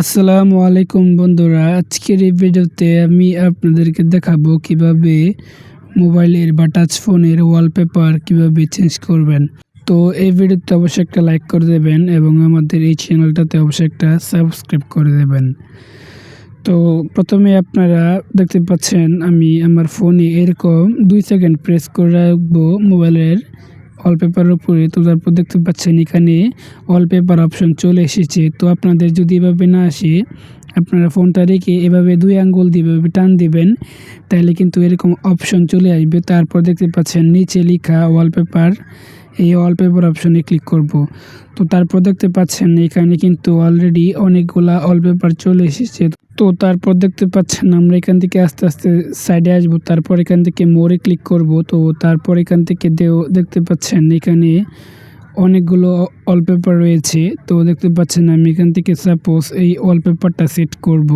আসসালামু আলাইকুম বন্ধুরা, আজকের এই ভিডিওতে আমি আপনাদেরকে দেখাবো কিভাবে মোবাইলের বা টাচ ফোনের ওয়ালপেপার কিভাবে চেঞ্জ করবেন। তো এই ভিডিওতে অবশ্যই একটা লাইক করে দেবেন এবং আমাদের এই চ্যানেলটাতে অবশ্যই একটা সাবস্ক্রাইব করে দেবেন। তো প্রথমে আপনারা দেখতে পাচ্ছেন আমি আমার ফোনে এরকম 2 সেকেন্ড প্রেস করে রাখবো মোবাইলের ওয়ালপেপারের উপরে। তো তারপর দেখতে পাচ্ছেন এখানে ওয়ালপেপার অপশন চলে এসেছে। তো আপনাদের যদি এভাবে না আসে, আপনারা ফোনটা রেখে এভাবে 2 আঙ্গুল দিয়ে এভাবে টান দিবেন, তাহলে কিন্তু এরকম অপশন চলে আসবে। তারপর দেখতে পাচ্ছেন নিচে লেখা ওয়ালপেপার, এই ওয়ালপেপার অপশনে ক্লিক করব। তো তারপর দেখতে পাচ্ছেন এখানে কিন্তু অলরেডি অনেকগুলা ওয়ালপেপার চলে এসেছে। তো তারপর দেখতে পাচ্ছেন আমরা এখান থেকে আস্তে আস্তে সাইডে আসবো। তারপর এখান থেকে মোড়ে ক্লিক করব। তো তারপর এখান থেকে দেখতে পাচ্ছেন এখানে অনেকগুলো ওয়ালপেপার রয়েছে। তো দেখতে পাচ্ছেন আমি এখান থেকে সাপোজ এই ওয়ালপেপারটা সেট করব।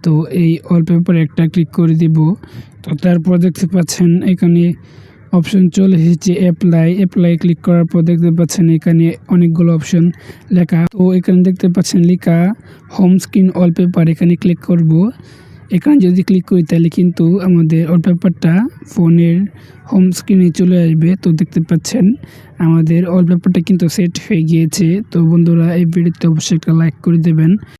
তো এই ওয়ালপেপারে একটা ক্লিক করে দিব। তো তারপর দেখতে পাচ্ছেন এখানে অপশন চলে এসেছে অ্যাপ্লাই ক্লিক করার পর দেখতে পাচ্ছেন এখানে অনেকগুলো অপশন লেখা। তো এখানে দেখতে পাচ্ছেন লেখা হোম স্ক্রিন ওয়ালপেপার, এখানে ক্লিক করব। এখানে যদি ক্লিক করি তাহলে কিন্তু আমাদের ওয়ালপেপারটা ফোনের হোম স্ক্রিনে চলে আসবে। তো দেখতে পাচ্ছেন আমাদের ওয়ালপেপারটা কিন্তু সেট হয়ে গিয়েছে। তো বন্ধুরা এই ভিডিওতে অবশ্যই একটা লাইক করে দেবেন।